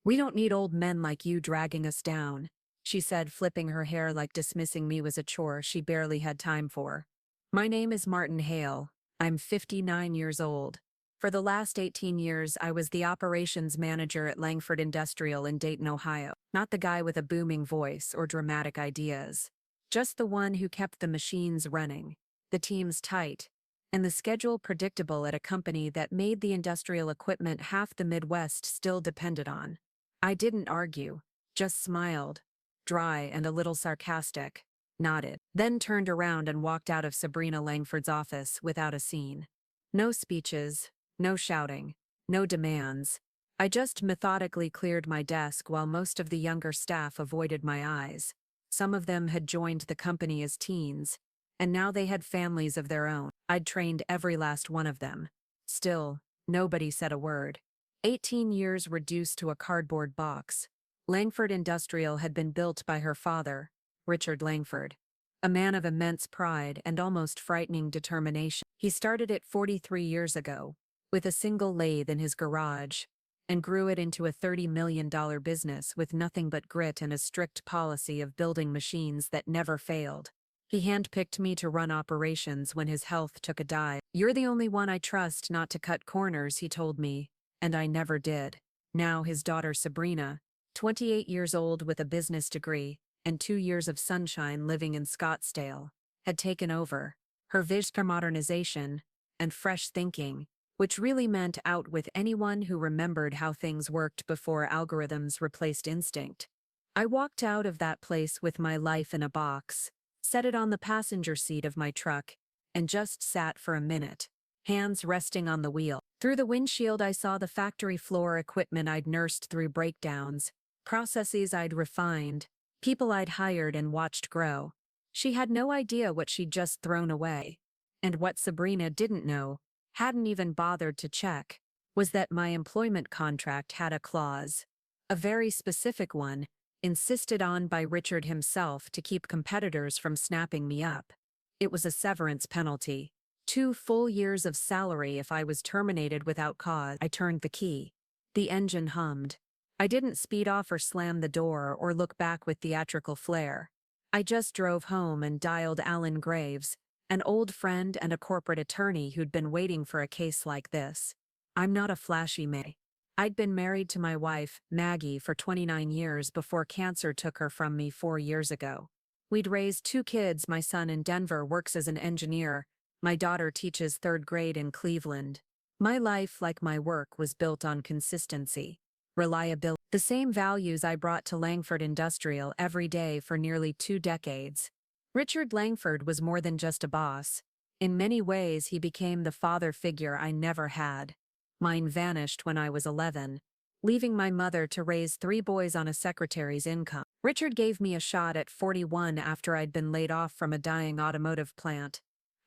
"We don't need old men like you dragging us down," she said, flipping her hair like dismissing me was a chore she barely had time for. "My name is Martin Hale. I'm 59 years old. For the last 18 years, I was the operations manager at Langford Industrial in Dayton, Ohio. Not the guy with a booming voice or dramatic ideas. Just the one who kept the machines running, the teams tight, and the schedule predictable at a company that made the industrial equipment half the Midwest still depended on." I didn't argue, just smiled, dry and a little sarcastic, nodded, then turned around and walked out of Sabrina Langford's office without a scene. No speeches, no shouting, no demands. I just methodically cleared my desk while most of the younger staff avoided my eyes. Some of them had joined the company as teens, and now they had families of their own. I'd trained every last one of them. Still, nobody said a word. 18 years reduced to a cardboard box. Langford Industrial had been built by her father, Richard Langford, a man of immense pride and almost frightening determination. He started it 43 years ago, with a single lathe in his garage, and grew it into a $30 million business with nothing but grit and a strict policy of building machines that never failed. He handpicked me to run operations when his health took a dive. "You're the only one I trust not to cut corners," he told me, and I never did. Now his daughter Sabrina, 28 years old with a business degree and 2 years of sunshine living in Scottsdale, had taken over. Her vision for modernization and fresh thinking, which really meant out with anyone who remembered how things worked before algorithms replaced instinct. I walked out of that place with my life in a box, set it on the passenger seat of my truck, and just sat for a minute, hands resting on the wheel. Through the windshield I saw the factory floor equipment I'd nursed through breakdowns, processes I'd refined, people I'd hired and watched grow. She had no idea what she'd just thrown away. And what Sabrina didn't know, hadn't even bothered to check, was that my employment contract had a clause. A very specific one, insisted on by Richard himself to keep competitors from snapping me up. It was a severance penalty. 2 full years of salary if I was terminated without cause. I turned the key. The engine hummed. I didn't speed off or slam the door or look back with theatrical flair. I just drove home and dialed Alan Graves, an old friend and a corporate attorney who'd been waiting for a case like this. I'm not a flashy man. I'd been married to my wife, Maggie, for 29 years before cancer took her from me 4 years ago. We'd raised 2 kids. My son in Denver works as an engineer. My daughter teaches 3rd grade in Cleveland. My life, like my work, was built on consistency, reliability, the same values I brought to Langford Industrial every day for nearly 2 decades. Richard Langford was more than just a boss. In many ways, he became the father figure I never had. Mine vanished when I was 11, leaving my mother to raise 3 boys on a secretary's income. Richard gave me a shot at 41 after I'd been laid off from a dying automotive plant.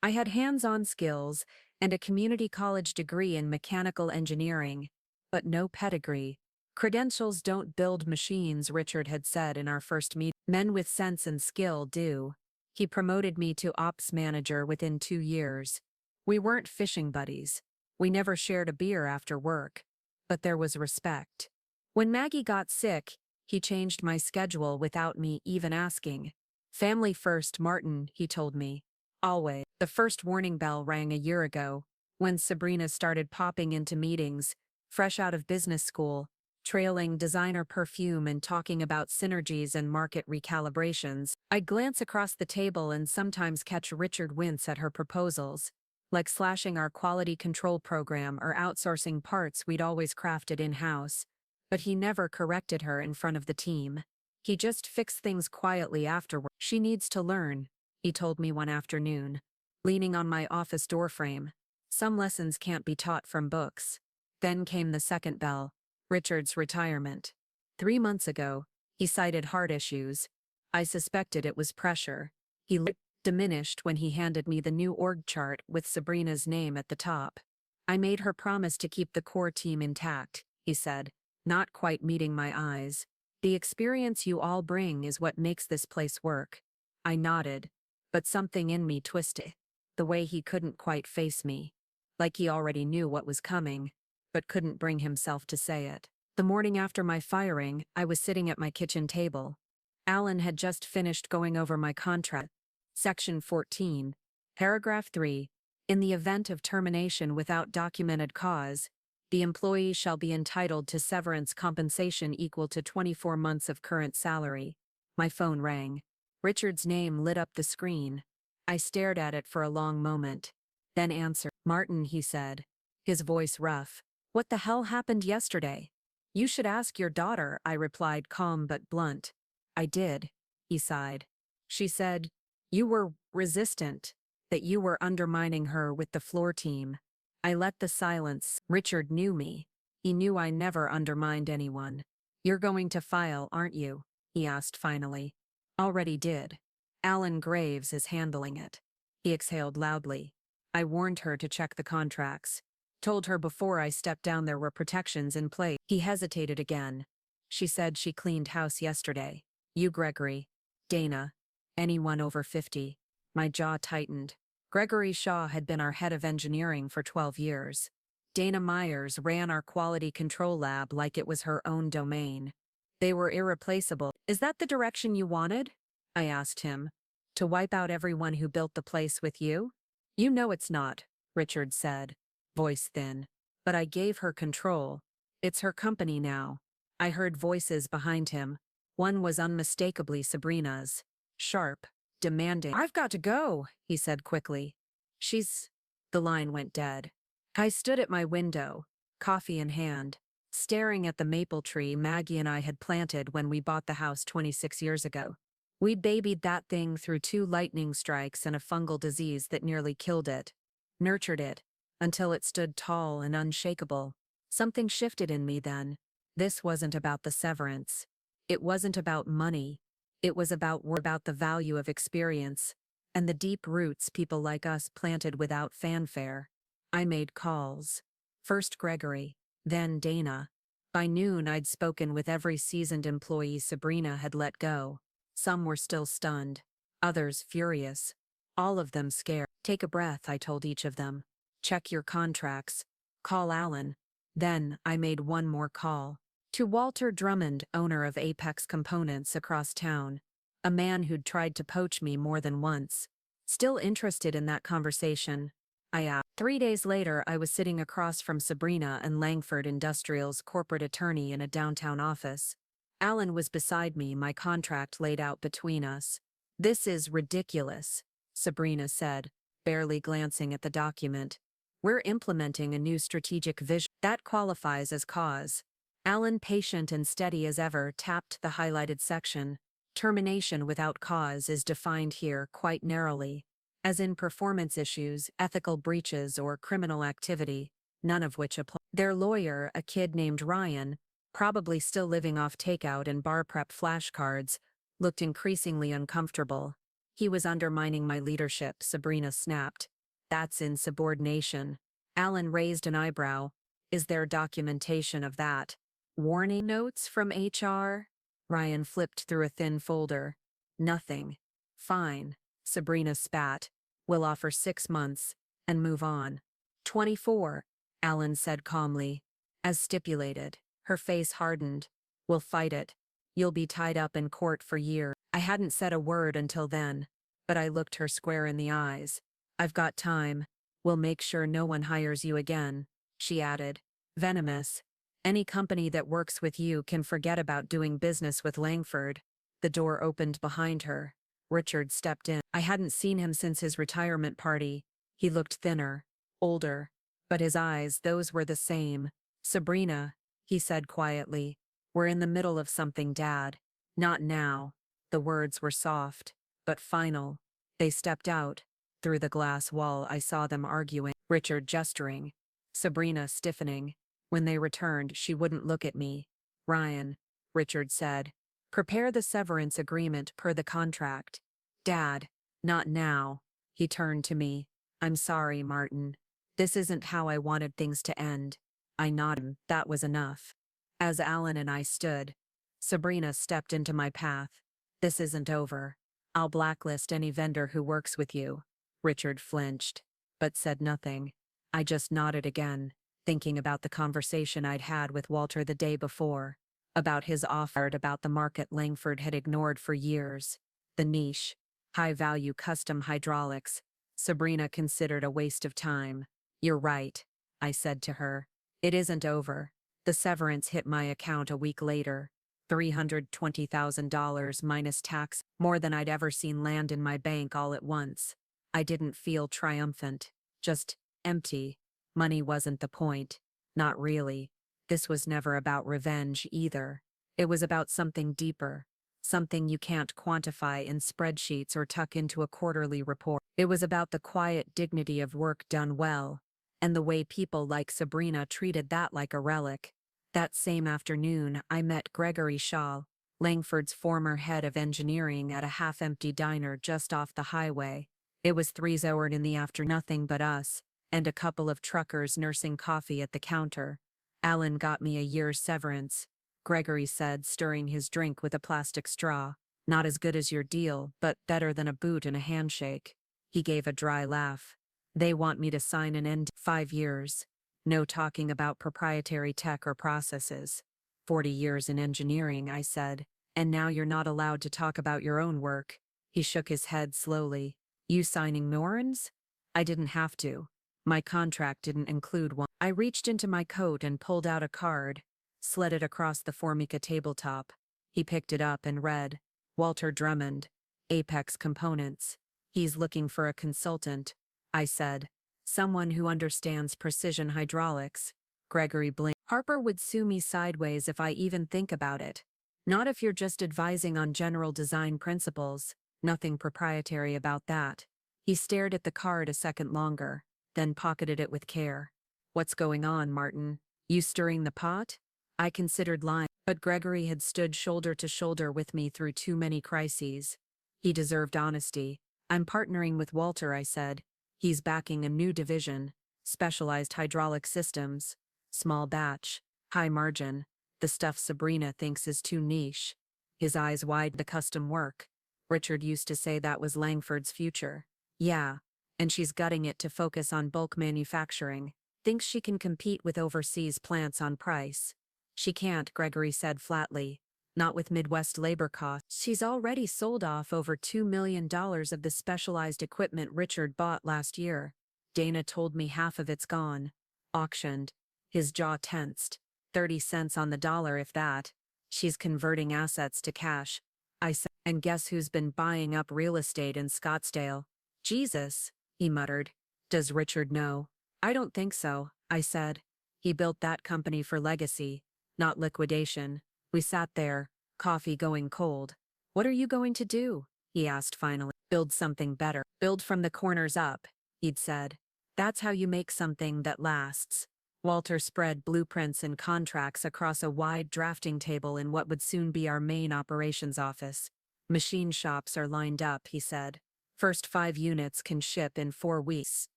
I had hands-on skills and a community college degree in mechanical engineering, but no pedigree. "Credentials don't build machines," Richard had said in our first meeting. "Men with sense and skill do." He promoted me to ops manager within 2 years. We weren't fishing buddies. We never shared a beer after work, but there was respect. When Maggie got sick, he changed my schedule without me even asking. "Family first, Martin," he told me. Always. The first warning bell rang a year ago, when Sabrina started popping into meetings, fresh out of business school, trailing designer perfume and talking about synergies and market recalibrations. I'd glance across the table and sometimes catch Richard wince at her proposals, like slashing our quality control program or outsourcing parts we'd always crafted in-house, but he never corrected her in front of the team. He just fixed things quietly afterward. "She needs to learn," he told me one afternoon, leaning on my office doorframe. "Some lessons can't be taught from books." Then came the second bell, Richard's retirement. 3 months ago, he cited heart issues. I suspected it was pressure. He looked diminished when he handed me the new org chart with Sabrina's name at the top. "I made her promise to keep the core team intact," he said, not quite meeting my eyes. "The experience you all bring is what makes this place work." I nodded, but something in me twisted. The way he couldn't quite face me. Like he already knew what was coming, but couldn't bring himself to say it. The morning after my firing, I was sitting at my kitchen table. Alan had just finished going over my contract. Section 14, Paragraph 3. In the event of termination without documented cause, the employee shall be entitled to severance compensation equal to 24 months of current salary. My phone rang. Richard's name lit up the screen. I stared at it for a long moment, then answered. "Martin," he said, his voice rough. "What the hell happened yesterday?" "You should ask your daughter," I replied, calm but blunt. "I did," he sighed. "She said you were resistant, that you were undermining her with the floor team." I let the silence. Richard knew me. He knew I never undermined anyone. "You're going to file, aren't you?" he asked finally. "Already did. Alan Graves is handling it." He exhaled loudly. "I warned her to check the contracts. Told her before I stepped down there were protections in place." He hesitated again. "She said she cleaned house yesterday. You, Gregory, Dana, anyone over 50. My jaw tightened. Gregory Shaw had been our head of engineering for 12 years. Dana Myers ran our quality control lab like it was her own domain. They were irreplaceable. "Is that the direction you wanted?" I asked him. "To wipe out everyone who built the place with you?" "You know it's not," Richard said, voice thin. "But I gave her control. It's her company now." I heard voices behind him. One was unmistakably Sabrina's. Sharp, demanding. "I've got to go," he said quickly. The line went dead. I stood at my window, coffee in hand, staring at the maple tree Maggie and I had planted when we bought the house 26 years ago. We babied that thing through 2 lightning strikes and a fungal disease that nearly killed it. Nurtured it, until it stood tall and unshakable. Something shifted in me then. This wasn't about the severance. It wasn't about money. It was about the value of experience, and the deep roots people like us planted without fanfare. I made calls. First Gregory, then Dana. By noon I'd spoken with every seasoned employee Sabrina had let go. Some were still stunned, others furious, all of them scared. "Take a breath," I told each of them. "Check your contracts. Call Alan." Then I made one more call. To Walter Drummond, owner of Apex Components across town. A man who'd tried to poach me more than once. "Still interested in that conversation?" I asked. 3 days later, I was sitting across from Sabrina and Langford Industrial's corporate attorney in a downtown office. Alan was beside me, my contract laid out between us. "This is ridiculous," Sabrina said, barely glancing at the document. "We're implementing a new strategic vision. That qualifies as cause." Alan, patient and steady as ever, tapped the highlighted section. "Termination without cause is defined here quite narrowly, as in performance issues, ethical breaches, or criminal activity, none of which apply." Their lawyer, a kid named Ryan, probably still living off takeout and bar prep flashcards, looked increasingly uncomfortable. "He was undermining my leadership," Sabrina snapped. "That's insubordination." Alan raised an eyebrow. "Is there documentation of that?" "Warning notes from HR?" Ryan flipped through a thin folder. "Nothing." "Fine," Sabrina spat. "We'll offer 6 months, and move on." 24, Alan said calmly. "As stipulated." Her face hardened. "We'll fight it. You'll be tied up in court for years." I hadn't said a word until then, but I looked her square in the eyes. "I've got time. We'll make sure no one hires you again," she added. Venomous. "Any company that works with you can forget about doing business with Langford." The door opened behind her. Richard stepped in. I hadn't seen him since his retirement party. He looked thinner, older, but his eyes, those were the same. "Sabrina," he said quietly, "we're in the middle of something, Dad." "Not now." The words were soft, but final. They stepped out. Through the glass wall I saw them arguing. Richard gesturing. Sabrina stiffening. When they returned, she wouldn't look at me. "Ryan," Richard said, "prepare the severance agreement per the contract." "Dad, not now." He turned to me. "I'm sorry, Martin. This isn't how I wanted things to end." I nodded. That was enough. As Alan and I stood, Sabrina stepped into my path. "This isn't over. I'll blacklist any vendor who works with you." Richard flinched, but said nothing. I just nodded again. thinking about the conversation I'd had with Walter the day before, about his offer, about the market Langford had ignored for years, the niche, high-value custom hydraulics. Sabrina considered a waste of time. "You're right," I said to her. "It isn't over." The severance hit my account a week later. $320,000 minus tax, more than I'd ever seen land in my bank all at once. I didn't feel triumphant, just empty. Money wasn't the point. Not really. This was never about revenge either. It was about something deeper, something you can't quantify in spreadsheets or tuck into a quarterly report. It was about the quiet dignity of work done well, and the way people like Sabrina treated that like a relic. That same afternoon, I met Gregory Shaw, Langford's former head of engineering, at a half-empty diner just off the highway. It was 3:00 in the afternoon, nothing but us, and a couple of truckers nursing coffee at the counter. "Alan got me a year's severance," Gregory said, stirring his drink with a plastic straw. "Not as good as your deal, but better than a boot and a handshake." He gave a dry laugh. "They want me to sign an NDA. 5 years. No talking about proprietary tech or processes." 40 years in engineering," I said. "And now you're not allowed to talk about your own work." He shook his head slowly. "You signing Norns?" "I didn't have to. My contract didn't include one." I reached into my coat and pulled out a card, slid it across the Formica tabletop. He picked it up and read, "Walter Drummond, Apex Components. He's looking for a consultant," I said. "Someone who understands precision hydraulics." Gregory blinked. "Harper would sue me sideways if I even think about it. Not if you're just advising on general design principles. Nothing proprietary about that." He stared at the card a second longer, then pocketed it with care. "What's going on, Martin? You stirring the pot?" I considered lying, but Gregory had stood shoulder to shoulder with me through too many crises. He deserved honesty. "I'm partnering with Walter," I said. "He's backing a new division, specialized hydraulic systems. Small batch, high margin, the stuff Sabrina thinks is too niche." His eyes widened. "The custom work. Richard used to say that was Langford's future." "Yeah, and she's gutting it to focus on bulk manufacturing. Thinks she can compete with overseas plants on price." "She can't," Gregory said flatly. "Not with Midwest labor costs. She's already sold off over $2 million of the specialized equipment Richard bought last year. Dana told me half of it's gone. Auctioned." His jaw tensed. 30 cents on the dollar, if that. "She's converting assets to cash," I said. "And guess who's been buying up real estate in Scottsdale?" "Jesus," he muttered. "Does Richard know?" "I don't think so," I said. "He built that company for legacy, not liquidation." We sat there, coffee going cold. "What are you going to do?" he asked finally. "Build something better. Build from the corners up," he'd said. "That's how you make something that lasts." Walter spread blueprints and contracts across a wide drafting table in what would soon be our main operations office. "Machine shops are lined up," he said. "First 5 units can ship in 4 weeks.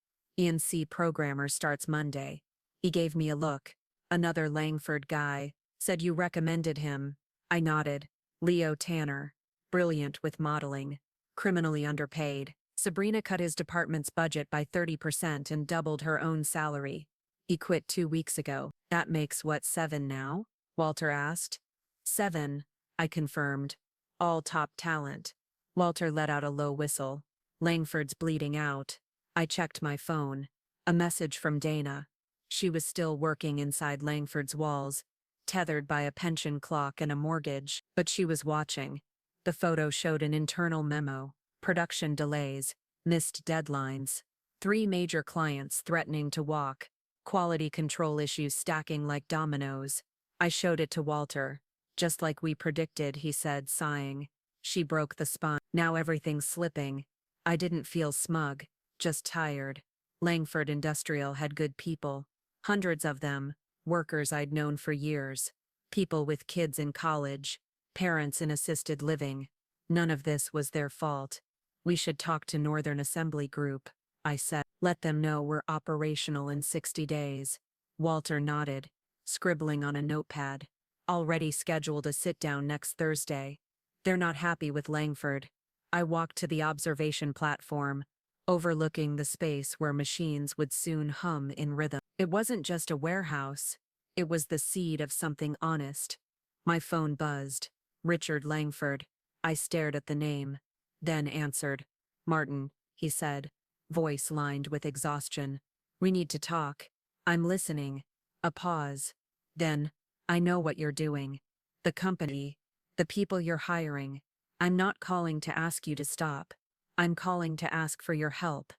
ENC programmer starts Monday." He gave me a look. "Another Langford guy. Said you recommended him." I nodded. "Leo Tanner. Brilliant with modeling. Criminally underpaid." Sabrina cut his department's budget by 30% and doubled her own salary. "He quit 2 weeks ago." "That makes what, 7 now?" Walter asked. 7, I confirmed. "All top talent." Walter let out a low whistle. "Langford's bleeding out." I checked my phone. A message from Dana. She was still working inside Langford's walls, tethered by a pension clock and a mortgage, but she was watching. The photo showed an internal memo. Production delays, missed deadlines, 3 major clients threatening to walk, quality control issues stacking like dominoes. I showed it to Walter. "Just like we predicted," he said, sighing. "She broke the spine. Now everything's slipping." I didn't feel smug, just tired. Langford Industrial had good people. Hundreds of them, workers I'd known for years. People with kids in college, parents in assisted living. None of this was their fault. "We should talk to Northern Assembly Group," I said. "Let them know we're operational in 60 days. Walter nodded, scribbling on a notepad. "Already scheduled a sit-down next Thursday. They're not happy with Langford." I walked to the observation platform. overlooking the space where machines would soon hum in rhythm. It wasn't just a warehouse, it was the seed of something honest. My phone buzzed. Richard Langford. I stared at the name, then answered. Martin, he said, voice lined with exhaustion. We need to talk. I'm listening. A pause. Then, I know what you're doing. The company, the people you're hiring. I'm not calling to ask you to stop. I'm calling to ask for your help.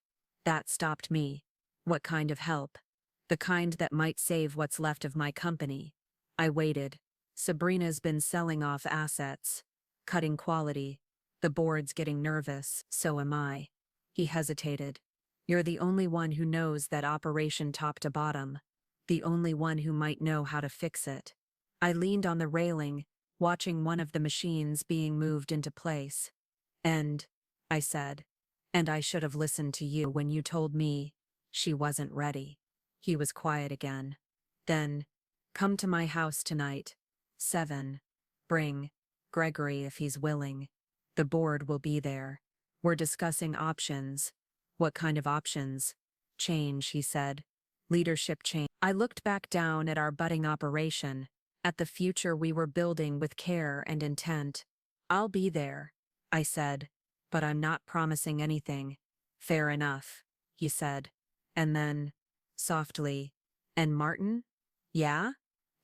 That stopped me. What kind of help? The kind that might save what's left of my company. I waited. Sabrina's been selling off assets, cutting quality. The board's getting nervous, so am I. He hesitated. You're the only one who knows that operation top to bottom. The only one who might know how to fix it. I leaned on the railing, watching one of the machines being moved into place. I said, and I should have listened to you when you told me she wasn't ready. He was quiet again. Then, come to my house tonight. 7. Bring Gregory if he's willing. The board will be there. We're discussing options. What kind of options? Change, he said. Leadership change. I looked back down at our budding operation, at the future we were building with care and intent. I'll be there, I said, but I'm not promising anything. Fair enough, he said. And then, softly, and Martin? Yeah?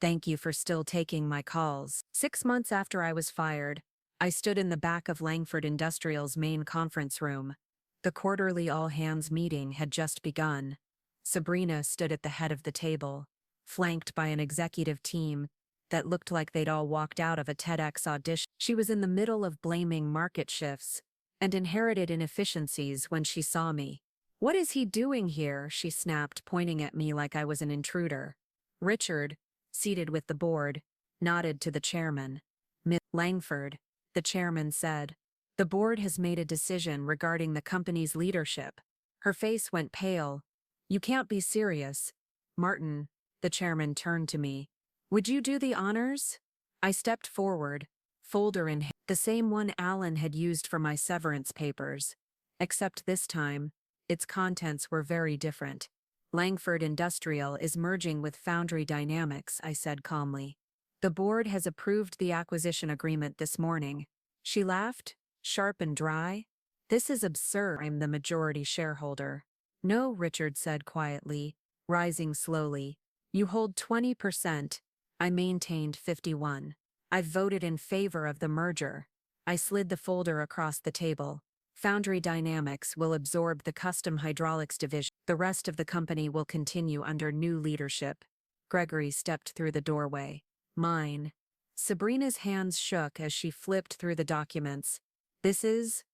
Thank you for still taking my calls. 6 months after I was fired, I stood in the back of Langford Industrial's main conference room. The quarterly all-hands meeting had just begun. Sabrina stood at the head of the table, flanked by an executive team that looked like they'd all walked out of a TEDx audition. She was in the middle of blaming market shifts and inherited inefficiencies when she saw me. What is he doing here? She snapped, pointing at me like I was an intruder. Richard, seated with the board, nodded to the chairman. Miss Langford, the chairman said, the board has made a decision regarding the company's leadership. Her face went pale. You can't be serious. Martin, the chairman turned to me. Would you do the honors? I stepped forward, folder in hand, the same one Alan had used for my severance papers. Except this time, its contents were very different. Langford Industrial is merging with Foundry Dynamics, I said calmly. The board has approved the acquisition agreement this morning. She laughed, sharp and dry. This is absurd. I'm the majority shareholder. No, Richard said quietly, rising slowly. You hold 20%. I maintained 51. I voted in favor of the merger. I slid the folder across the table. Foundry Dynamics will absorb the custom hydraulics division. The rest of the company will continue under new leadership. Gregory stepped through the doorway. Mine. Sabrina's hands shook as she flipped through the documents. This is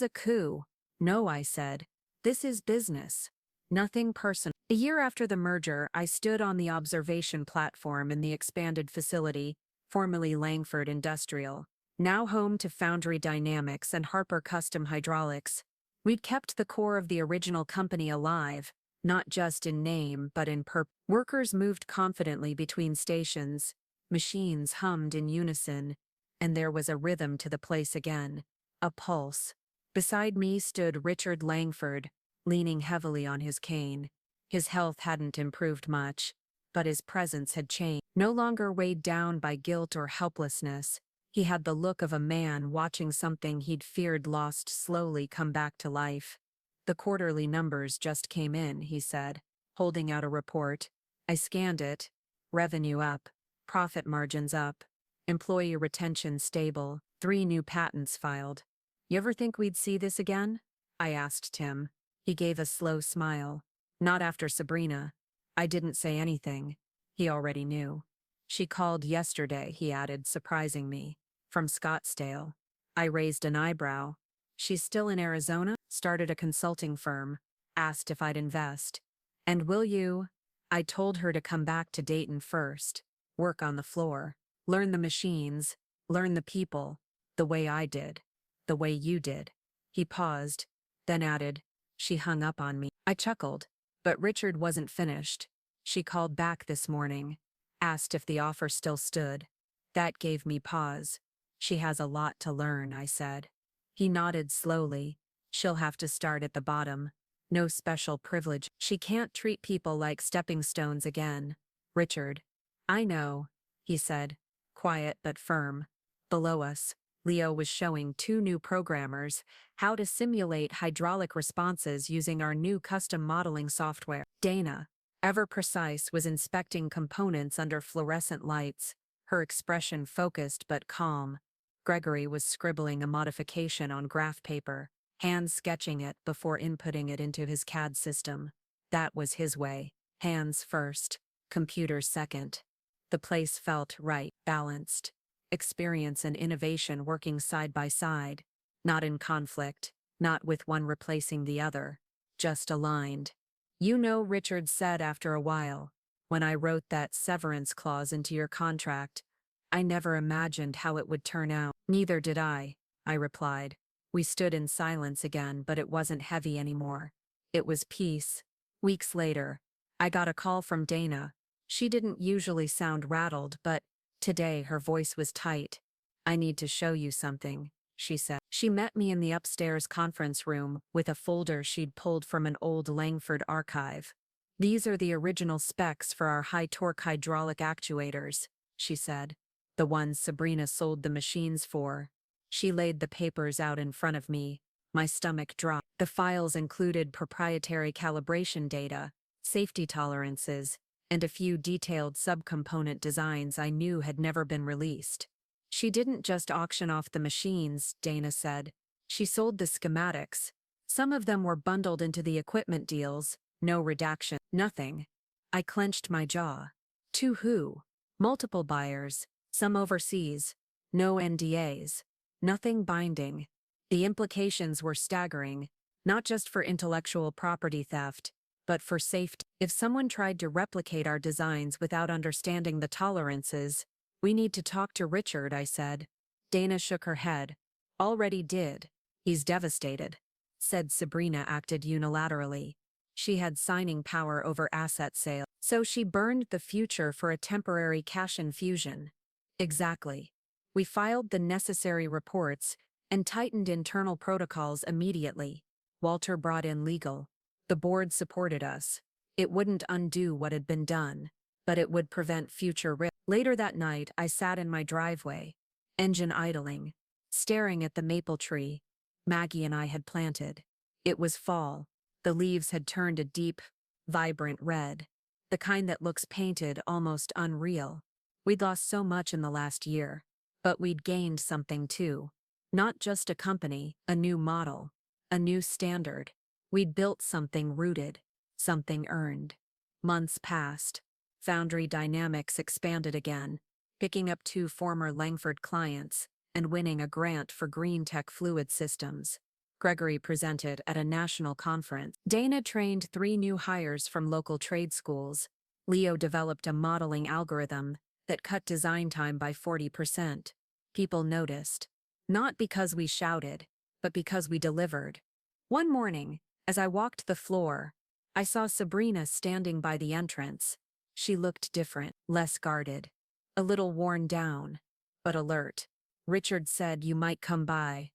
a coup. No, I said. This is business. Nothing personal. A year after the merger, I stood on the observation platform in the expanded facility, formerly Langford Industrial, now home to Foundry Dynamics and Harper Custom Hydraulics. We'd kept the core of the original company alive, not just in name but in purpose. Workers moved confidently between stations, machines hummed in unison, and there was a rhythm to the place again, a pulse. Beside me stood Richard Langford, leaning heavily on his cane. His health hadn't improved much, but his presence had changed. No longer weighed down by guilt or helplessness, he had the look of a man watching something he'd feared lost slowly come back to life. The quarterly numbers just came in, he said, holding out a report. I scanned it. Revenue up, profit margins up, employee retention stable, 3 new patents filed. You ever think we'd see this again? I asked Tim. He gave a slow smile. Not after Sabrina. I didn't say anything. He already knew. She called yesterday, he added, surprising me. From Scottsdale. I raised an eyebrow. She's still in Arizona? Started a consulting firm. Asked if I'd invest. And will you? I told her to come back to Dayton first. Work on the floor. Learn the machines. Learn the people. The way I did. The way you did. He paused, then added, she hung up on me. I chuckled, but Richard wasn't finished. She called back this morning, asked if the offer still stood. That gave me pause. She has a lot to learn, I said. He nodded slowly. She'll have to start at the bottom. No special privilege. She can't treat people like stepping stones again. Richard. I know, he said, quiet but firm. Below us, Leo was showing two new programmers how to simulate hydraulic responses using our new custom modeling software. Dana, ever precise, was inspecting components under fluorescent lights, her expression focused but calm. Gregory was scribbling a modification on graph paper, hand sketching it before inputting it into his CAD system. That was his way. Hands first, computer second. The place felt right, balanced. Experience and innovation working side by side, not in conflict, not with one replacing the other, just aligned. You know, Richard said after a while, when I wrote that severance clause into your contract, I never imagined how it would turn out. Neither did I replied. We stood in silence again, but it wasn't heavy anymore. It was peace. Weeks later, I got a call from Dana. She didn't usually sound rattled, but today her voice was tight. I need to show you something, she said. She met me in the upstairs conference room with a folder she'd pulled from an old Langford archive. These are the original specs for our high-torque hydraulic actuators, she said. The ones Sabrina sold the machines for. She laid the papers out in front of me. My stomach dropped. The files included proprietary calibration data, safety tolerances, and a few detailed subcomponent designs I knew had never been released. She didn't just auction off the machines, Dana said. She sold the schematics. Some of them were bundled into the equipment deals, no redaction, nothing. I clenched my jaw. To who? Multiple buyers, some overseas, no NDAs, nothing binding. The implications were staggering, not just for intellectual property theft, but for safety. If someone tried to replicate our designs without understanding the tolerances, we need to talk to Richard, I said. Dana shook her head. Already did. He's devastated. Said Sabrina acted unilaterally. She had signing power over asset sale, so she burned the future for a temporary cash infusion. Exactly. We filed the necessary reports and tightened internal protocols immediately. Walter brought in legal. The board supported us. It wouldn't undo what had been done, but it would prevent future risk. Later that night, I sat in my driveway, engine idling, staring at the maple tree Maggie and I had planted. It was fall. The leaves had turned a deep, vibrant red, the kind that looks painted, almost unreal. We'd lost so much in the last year, but we'd gained something too. Not just a company, a new model, a new standard. We'd built something rooted, something earned. Months passed. Foundry Dynamics expanded again, picking up 2 former Langford clients and winning a grant for green tech fluid systems. Gregory presented at a national conference. Dana trained 3 new hires from local trade schools. Leo developed a modeling algorithm that cut design time by 40%. People noticed. Not because we shouted, but because we delivered. One morning, as I walked the floor, I saw Sabrina standing by the entrance. She looked different, less guarded, a little worn down, but alert. Richard said you might come by.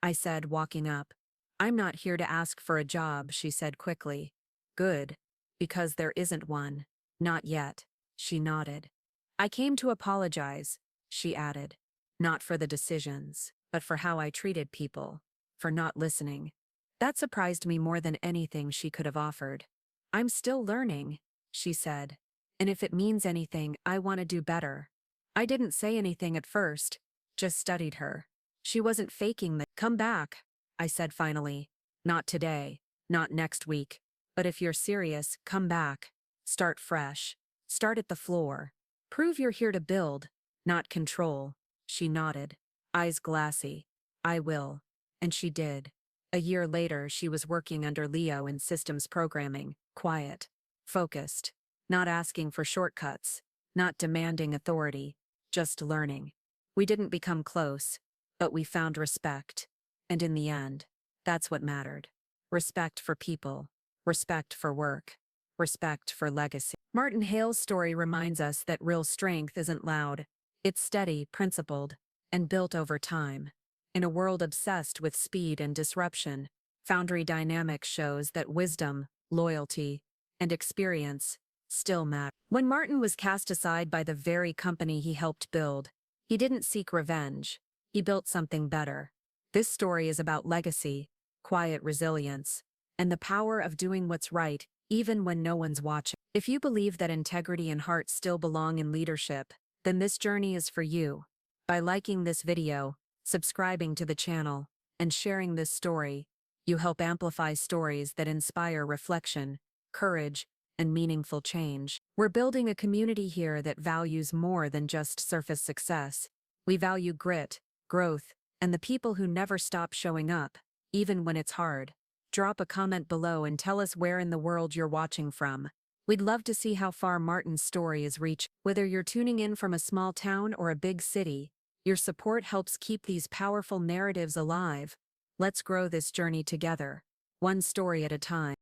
I said, walking up. I'm not here to ask for a job, she said quickly. Good. Because there isn't one. Not yet. She nodded. I came to apologize, she added. Not for the decisions, but for how I treated people, for not listening. That surprised me more than anything she could have offered. I'm still learning, she said. And if it means anything, I want to do better. I didn't say anything at first, just studied her. She wasn't faking that. Come back, I said finally. Not today, not next week. But if you're serious, come back. Start fresh. Start at the floor. Prove you're here to build, not control. She nodded, eyes glassy. I will. And she did. A year later, she was working under Leo in systems programming, quiet, focused, not asking for shortcuts, not demanding authority, just learning. We didn't become close, but we found respect. And in the end, that's what mattered. Respect for people, respect for work, respect for legacy. Martin Hale's story reminds us that real strength isn't loud. It's steady, principled, and built over time. In a world obsessed with speed and disruption, Foundry Dynamics shows that wisdom, loyalty, and experience still matter. When Martin was cast aside by the very company he helped build, he didn't seek revenge. He built something better. This story is about legacy, quiet resilience, and the power of doing what's right even when no one's watching. If you believe that integrity and heart still belong in leadership, then this journey is for you. By liking this video, subscribing to the channel, and sharing this story, you help amplify stories that inspire reflection, courage, and meaningful change. We're building a community here that values more than just surface success. We value grit, growth, and the people who never stop showing up, even when it's hard. Drop a comment below and tell us where in the world you're watching from. We'd love to see how far Martin's story is reached. Whether you're tuning in from a small town or a big city, your support helps keep these powerful narratives alive. Let's grow this journey together, one story at a time.